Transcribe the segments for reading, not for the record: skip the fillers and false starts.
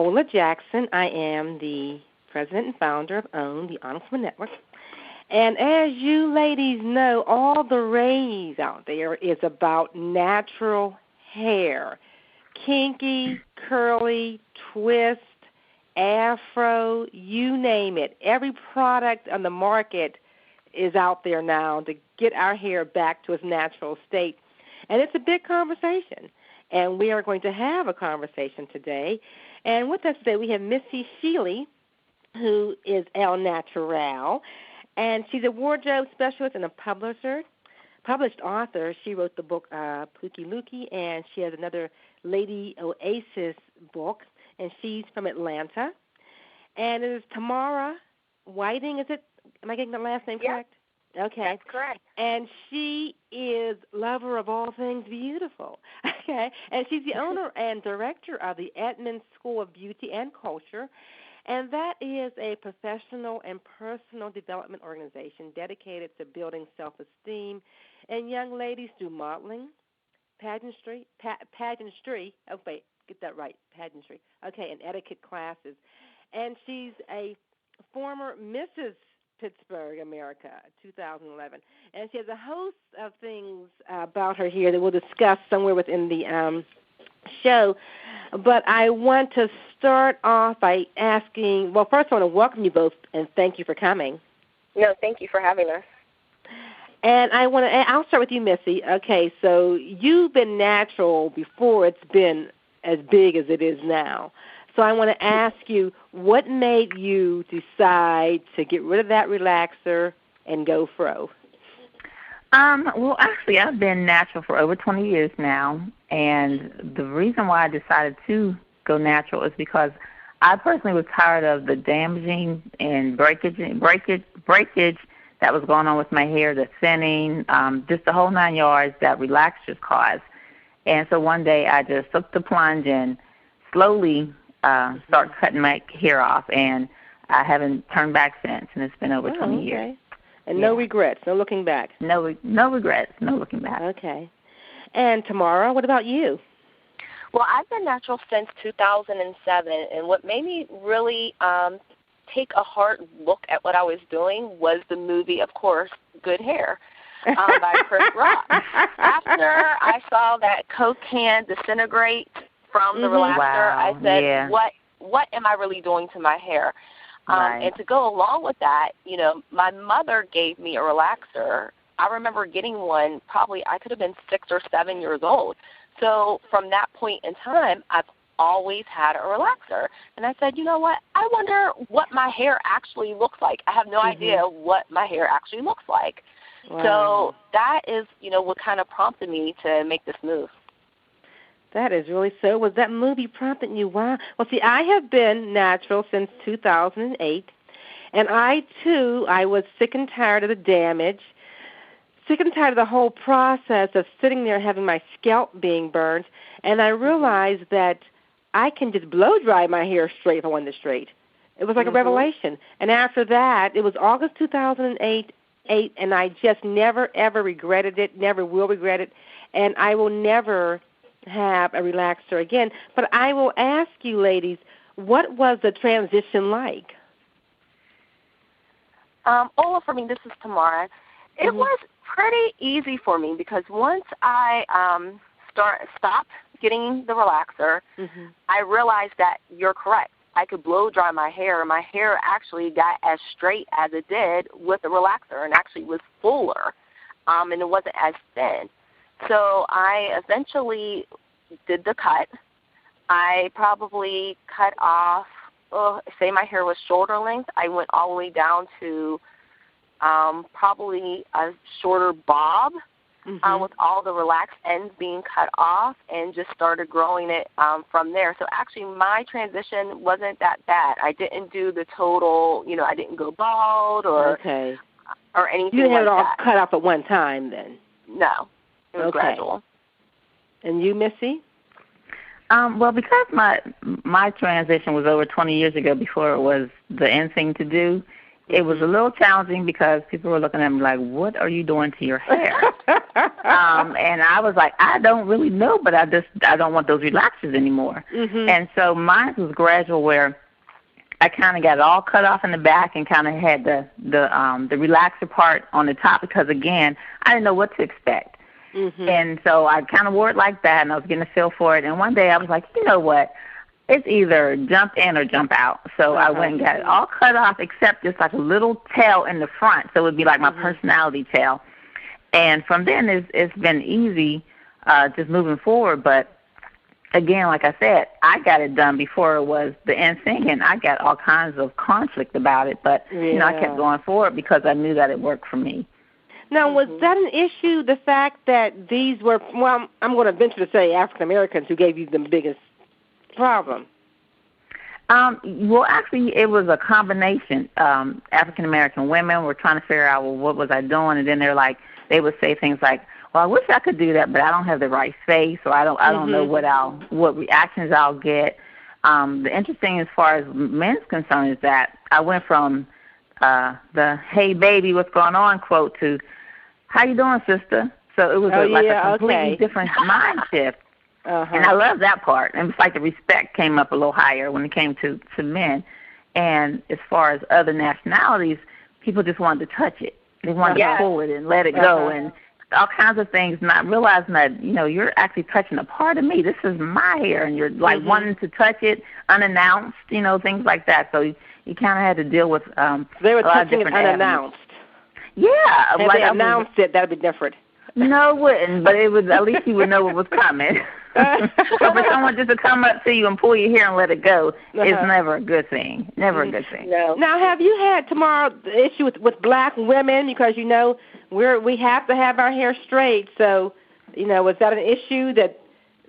Ola Jackson. I am the president and founder of OWN, the Honest Woman Network. And as you ladies know, all the rage out there is about natural hair. Kinky, curly, twist, afro, you name it. Every product on the market is out there now to get our hair back to its natural state. And it's a big conversation. And we are going to have a conversation today. And with us today we have Missie Shealey, who is El Natural. And she's a wardrobe specialist and a published author. She wrote the book Pookie Lookie, and she has another Lady Oasis book, and she's from Atlanta. And it is Tamara Whiting, is it? Am I getting the last name correct? Okay. That's correct. And she is lover of all things beautiful. Okay. And she's the owner and director of the Edmonds School of Beauty and Culture. And that is a professional and personal development organization dedicated to building self-esteem in young ladies through modeling, pageantry, oh, wait, get that right, pageantry, okay, and etiquette classes. And she's a former Mrs. Pittsburgh, America, 2011. And she has a host of things about her here that we'll discuss somewhere within the show. But I want to start off by asking, well, first I want to welcome you both and thank you for coming. No, thank you for having us. And I'll start with you, Missie. Okay, so you've been natural before it's been as big as it is now. So I want to ask you, what made you decide to get rid of that relaxer and go fro? Well, actually, I've been natural for over 20 years now, and the reason why I decided to go natural is because I personally was tired of the damaging and breakage that was going on with my hair, the thinning, just the whole 9 yards that relaxers cause. And so one day I just took the plunge and slowly started cutting my hair off, and I haven't turned back since, and it's been over 20 years. And no regrets, no looking back? No regrets, no looking back. Okay. And Tamara, what about you? Well, I've been natural since 2007, and what made me really take a hard look at what I was doing was the movie, of course, Good Hair, by Chris Rock. After I saw that Coke can disintegrate from the relaxer, I said, what am I really doing to my hair? And to go along with that, you know, my mother gave me a relaxer. I remember getting one probably I could have been 6 or 7 years old. So from that point in time, I've always had a relaxer. And I said, you know what, I wonder what my hair actually looks like. I have no idea what my hair actually looks like. Wow. So that is, you know, what kind of prompted me to make this move. That is really so. Was that movie prompting you? Wow. Well, see, I have been natural since 2008, and I was sick and tired of the damage, sick and tired of the whole process of sitting there having my scalp being burned, and I realized that I can just blow dry my hair straight if I wanted it straight. It was like a revelation. And after that, it was August 2008, and I just never, ever regretted it, never will regret it, and I will never have a relaxer again. But I will ask you, ladies, what was the transition like? Ola, for me, this is Tamara. It was pretty easy for me because once I stopped getting the relaxer, I realized that you're correct. I could blow dry my hair. My hair actually got as straight as it did with the relaxer and actually was fuller, and it wasn't as thin. So I eventually did the cut. I probably cut off, say my hair was shoulder length, I went all the way down to probably a shorter bob with all the relaxed ends being cut off and just started growing it from there. So actually my transition wasn't that bad. I didn't do the total, you know, I didn't go bald or anything like that. You didn't have it all cut off at one time then? No. It was gradual. And you, Missie? Well, because my transition was over 20 years ago before it was the end thing to do, It was a little challenging because people were looking at me like, what are you doing to your hair? And I was like, I don't really know, but I don't want those relaxers anymore. And so mine was gradual where I kind of got it all cut off in the back and kind of had the relaxer part on the top because, again, I didn't know what to expect. And so I kind of wore it like that, and I was getting a feel for it. And one day I was like, you know what? It's either jump in or jump out. So I went and got it all cut off except just like a little tail in the front. So it would be like my personality tail. And from then it's been easy just moving forward. But, again, like I said, I got it done before it was the NSYNC, and I got all kinds of conflict about it. But, you know, I kept going forward because I knew that it worked for me. Now, was that an issue, the fact that these were, well, I'm going to venture to say African-Americans who gave you the biggest problem? Well, actually, it was a combination. African-American women were trying to figure out, well, what was I doing? And then they would say things like, well, I wish I could do that, but I don't have the right face, or I don't know what reactions I'll get. The interesting as far as men's concerned is that I went from the "Hey baby, what's going on" quote to "How you doing, sister?" So it was a completely different mind shift. And I love that part. And it's like the respect came up a little higher when it came to men. And as far as other nationalities, people just wanted to touch it. They wanted to pull it and let it go and all kinds of things, not realizing that, you know, you're actually touching a part of me. This is my hair. And you're like wanting to touch it unannounced, you know, things like that. So you kind of had to deal with they were touching it unannounced. Yeah. If they announced it, that would be different. No, it wouldn't, but it was, at least you would know what was coming. So for someone just to come up to you and pull your hair and let it go is never a good thing. Never a good thing. No. Now, have you had, Tamara, the issue with black women? Because, you know, we have to have our hair straight. So, you know, was that an issue that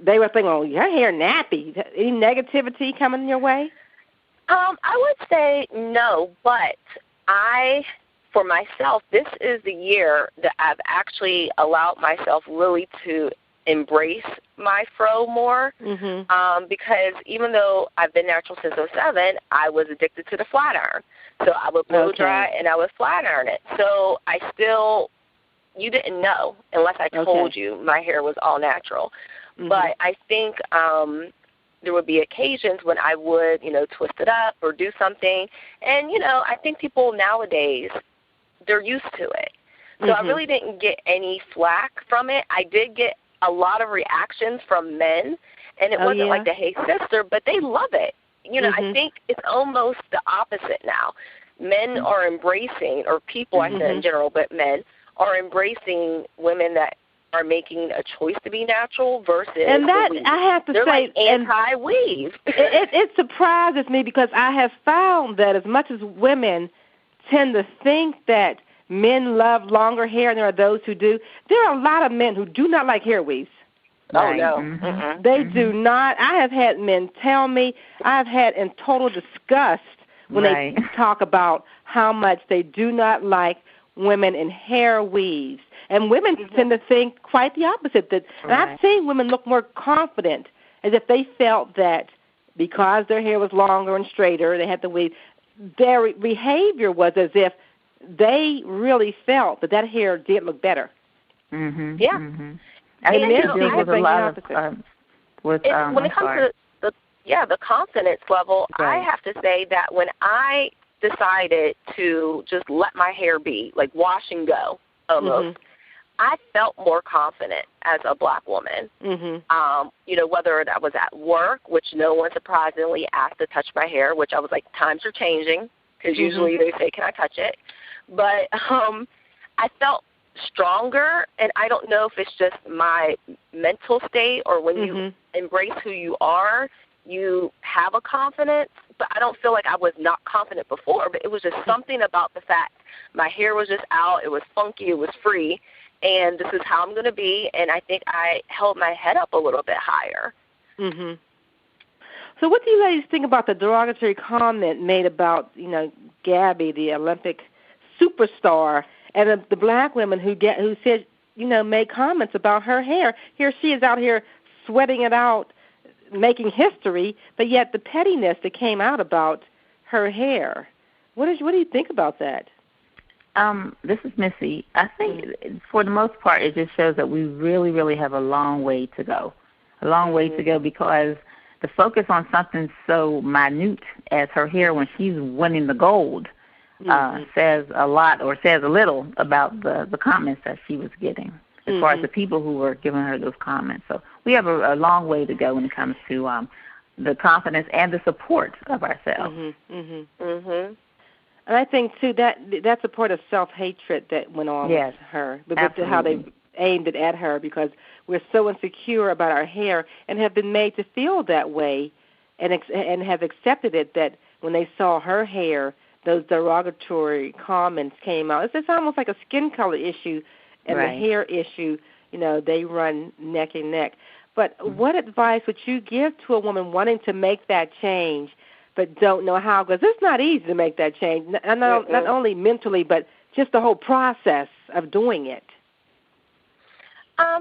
they were thinking, oh, your hair nappy? Any negativity coming your way? I would say no, but for myself, this is the year that I've actually allowed myself really to embrace my fro more, because even though I've been natural since '07, I was addicted to the flat iron. So I would blow dry and I would flat iron it. So you didn't know unless I told you my hair was all natural. But I think there would be occasions when I would, you know, twist it up or do something. And, you know, I think people nowadays, they're used to it. So I really didn't get any flack from it. I did get a lot of reactions from men, and it wasn't like the "Hey sister," but they love it. You know, I think it's almost the opposite now. Men are embracing, or people I said in general, but men are embracing women that are making a choice to be natural versus and that I have to they're say, like anti-weave. It surprises me because I have found that as much as women tend to think that men love longer hair, and there are those who do, there are a lot of men who do not like hair weaves. Oh, no. They do not. I have had men tell me, I've had in total disgust when they talk about how much they do not like women in hair weaves. And women tend to think quite the opposite. And I've seen women look more confident, as if they felt that because their hair was longer and straighter, they had the weave, their behavior was as if they really felt that hair did look better. Yeah. And men deal with a lot of when it comes to the confidence level, I have to say that when I decided to just let my hair be, like wash and go almost, I felt more confident as a black woman. You know, whether that was at work, which no one surprisingly asked to touch my hair, which I was like, times are changing, because usually they say, can I touch it? But I felt stronger, and I don't know if it's just my mental state or when you embrace who you are, you have a confidence. But I don't feel like I was not confident before, but it was just something about the fact my hair was just out, it was funky, it was free, and this is how I'm going to be, and I think I held my head up a little bit higher. So what do you ladies think about the derogatory comment made about, you know, Gabby, the Olympic superstar, and the black women who said, you know, made comments about her hair? Here she is out here sweating it out, making history, but yet the pettiness that came out about her hair. What do you think about that? This is Missy. I think for the most part it just shows that we really, really have a long way to go. A long way to go because the focus on something so minute as her hair when she's winning the gold says a lot or says a little about the comments that she was getting as far as the people who were giving her those comments. So we have a long way to go when it comes to the confidence and the support of ourselves. And I think, too, that's a part of self-hatred that went on with her, with how they aimed it at her, because we're so insecure about our hair and have been made to feel that way and have accepted it, that when they saw her hair, those derogatory comments came out. It's almost like a skin color issue and the hair issue, they run neck and neck. But what advice would you give to a woman wanting to make that change but don't know how? Because it's not easy to make that change, not only mentally, but just the whole process of doing it.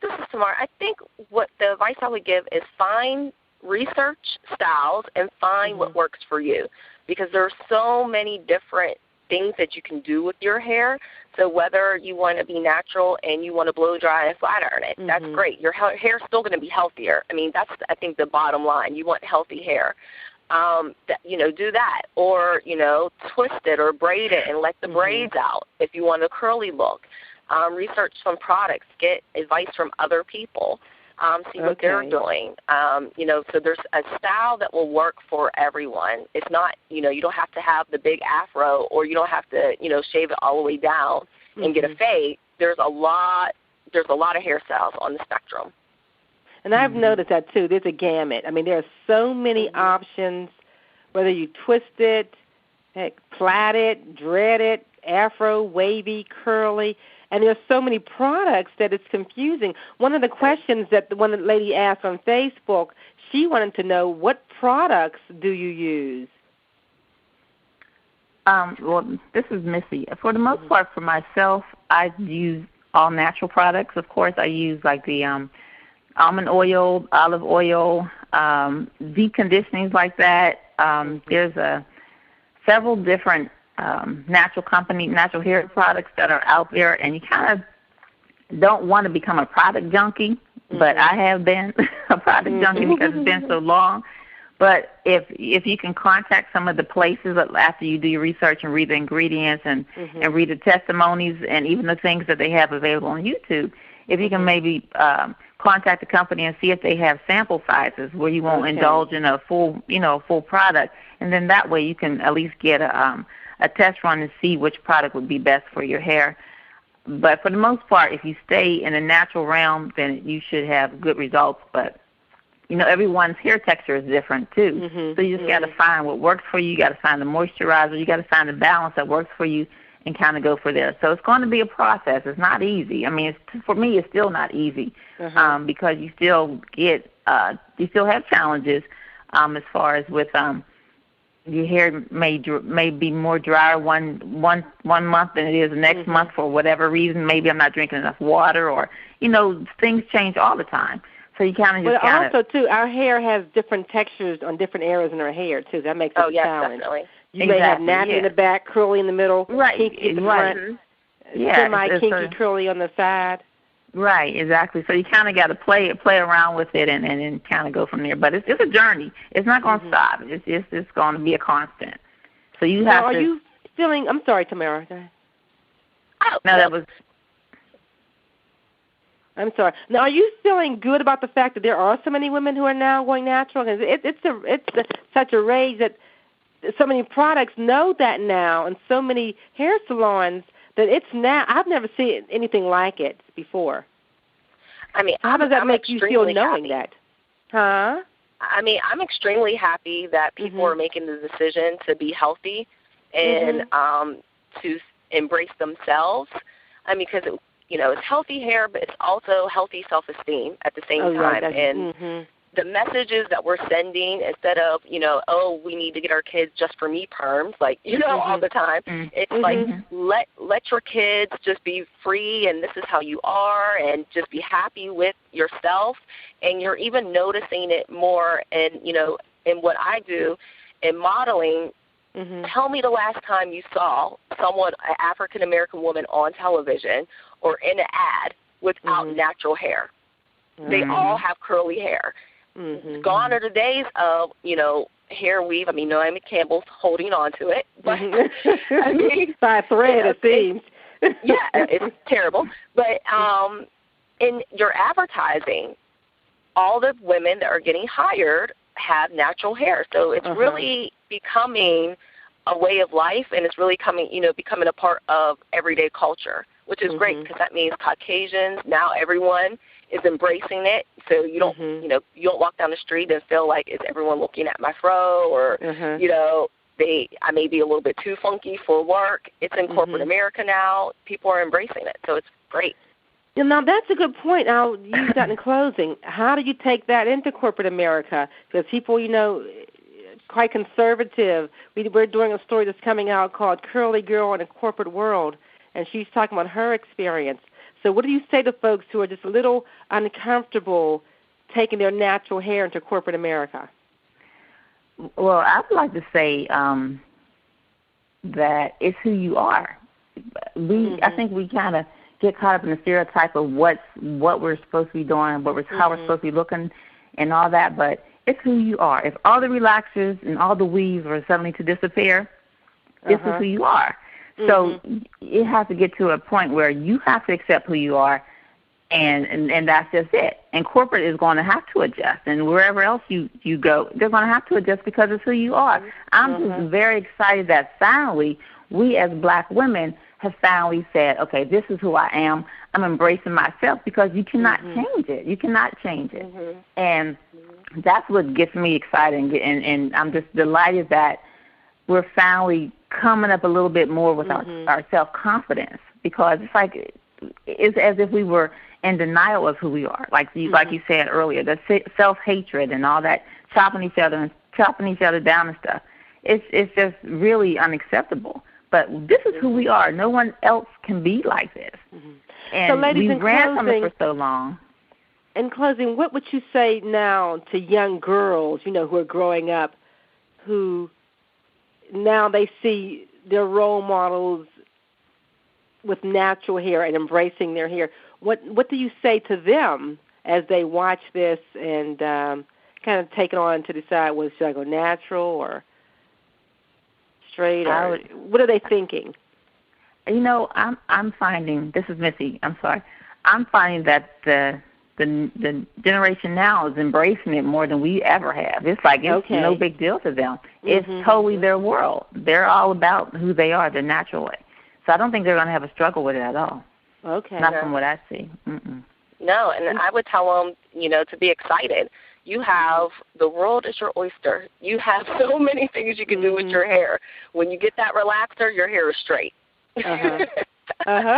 This is Tamara. I think what the advice I would give is research styles and find what works for you, because there are so many different things that you can do with your hair. So whether you want to be natural and you want to blow dry and flat iron it, that's great. Your hair's still going to be healthier. I mean, that's, I think, the bottom line. You want healthy hair. Do that, or, twist it or braid it and let the braids out if you want a curly look. Research some products, get advice from other people, see what they're doing. So there's a style that will work for everyone. It's not, you don't have to have the big afro, or you don't have to, shave it all the way down and get a fade. There's a lot of hairstyles on the spectrum. And I've noticed that, too. There's a gamut. I mean, there are so many options, whether you twist it, plait it, dread it, afro, wavy, curly, and there's so many products that it's confusing. One of the questions that one lady asked on Facebook, she wanted to know, what products do you use? Well, this is Missy. For the most part, for myself, I use all natural products. Of course, I use like the almond oil, olive oil, deep conditionings like that. There's several different natural hair products that are out there, and you kind of don't want to become a product junkie, but I have been a product junkie because it's been so long. But if you can contact some of the places after you do your research and read the ingredients and read the testimonies and even the things that they have available on YouTube, if you can maybe contact the company and see if they have sample sizes where you won't indulge in a full product, and then that way you can at least get a test run and see which product would be best for your hair. But for the most part, if you stay in the natural realm, then you should have good results. But everyone's hair texture is different too, so you just got to find what works for you. You got to find the moisturizer. You got to find the balance that works for you, and kind of go for there. So it's going to be a process. It's not easy. I mean, for me, it's still not easy because you still have challenges as far as with your hair may be more drier one month than it is the next month for whatever reason. Maybe I'm not drinking enough water, or things change all the time. So you kind of just also too, our hair has different textures on different areas in our hair too. That makes it a challenge. Definitely. You may have nappy in the back, curly in the middle, kinky in the front, semi-kinky, curly on the side. Right, exactly. So you kind of got to play around with it and kind of go from there. But it's just a journey. It's not going to stop. It's going to be a constant. So you have to. Are you feeling? I'm sorry, Tamara. Go ahead. No, that was. I'm sorry. Now, are you feeling good about the fact that there are so many women who are now going natural? Because it's such a rage that so many products know that now, and so many hair salons that it's now. I've never seen anything like it before. I mean, how does that make you feel knowing happy. that? Huh? I mean, I'm extremely happy that people are making the decision to be healthy and to embrace themselves. I mean, because it's healthy hair, but it's also healthy self-esteem at the same time. And the messages that we're sending, instead of, we need to get our kids just for me perms, like, all the time. It's like, let your kids just be free, and this is how you are, and just be happy with yourself. And you're even noticing it more in what I do in modeling. Tell me the last time you saw someone, an African-American woman on television or in an ad without natural hair. They all have curly hair. Gone are the days of, hair weave. I mean, Naomi Campbell's holding on to it. But, I mean, by a thread, it seems. Yeah, it's terrible. But in your advertising, all the women that are getting hired have natural hair. So it's really becoming a way of life, and it's really becoming a part of everyday culture, which is great because that means Caucasians, now everyone is embracing it. So you don't, you don't walk down the street and feel like, is everyone looking at my fro, or, I may be a little bit too funky for work. It's in corporate America now. People are embracing it, so it's great. Now, that's a good point. I'll use that in closing. How do you take that into corporate America? Because people, quite conservative. We're doing a story that's coming out called Curly Girl in a Corporate World, and she's talking about her experience. So what do you say to folks who are just a little uncomfortable taking their natural hair into corporate America? Well, I would like to say that it's who you are. I think we kind of get caught up in the stereotype of what we're supposed to be doing, how we're supposed to be looking, and all that. But it's who you are. If all the relaxers and all the weaves are suddenly to disappear, this is who you are. So it has to get to a point where you have to accept who you are, and that's just it. And corporate is going to have to adjust, and wherever else you go, they're going to have to adjust because it's who you are. I'm just very excited that finally we as black women have finally said, okay, this is who I am. I'm embracing myself, because you cannot change it. You cannot change it. And that's what gets me excited, and I'm just delighted that we're finally coming up a little bit more with our self-confidence, because it's like it's as if we were in denial of who we are, like you said earlier, the self-hatred and all that, chopping each other down and stuff. It's just really unacceptable. But this is who we are. No one else can be like this. And so, ladies, we ran from it for so long. In closing, what would you say now to young girls, who are growing up, who now they see their role models with natural hair and embracing their hair? What do you say to them as they watch this and kind of take it on to decide, well, should I go natural or straight, or what are they thinking? I'm finding, this is Missie, I'm sorry, I'm finding that the generation now is embracing it more than we ever have. It's like it's no big deal to them. It's totally their world. They're all about who they are, their natural way. So I don't think they're going to have a struggle with it at all. Okay. Not from what I see. No, and I would tell them, to be excited. You have, the world is your oyster. You have so many things you can do with your hair. When you get that relaxer, your hair is straight. That's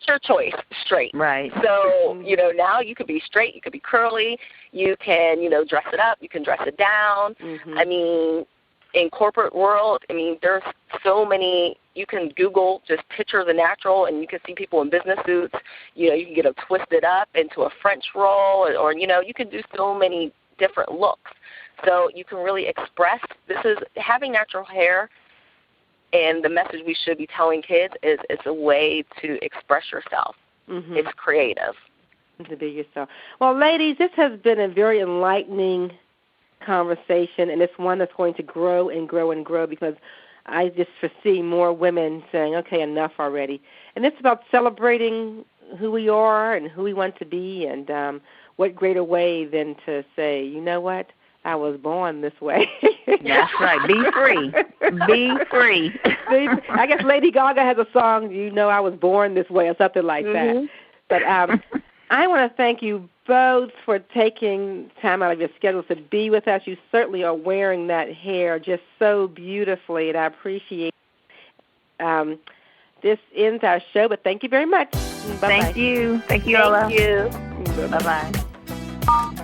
your choice, straight. Right. So, now you could be straight, you could be curly, you can, dress it up, you can dress it down. I mean, in corporate world, there's so many, you can Google just picture the natural, and you can see people in business suits. You can get them twisted up into a French roll, or you can do so many different looks. So you can really express, having natural hair, and the message we should be telling kids is it's a way to express yourself. It's creative. To be yourself. Well, ladies, this has been a very enlightening conversation, and it's one that's going to grow and grow and grow, because I just foresee more women saying, okay, enough already. And it's about celebrating who we are and who we want to be, and what greater way than to say, you know what, I was born this way. That's right. Be free. Be free. I guess Lady Gaga has a song, I was born this way, or something like that. But I want to thank you both for taking time out of your schedules to be with us. You certainly are wearing that hair just so beautifully, and I appreciate it. This ends our show, but thank you very much. Bye-bye. Thank you. Thank you, Ola. Thank you. Bye-bye.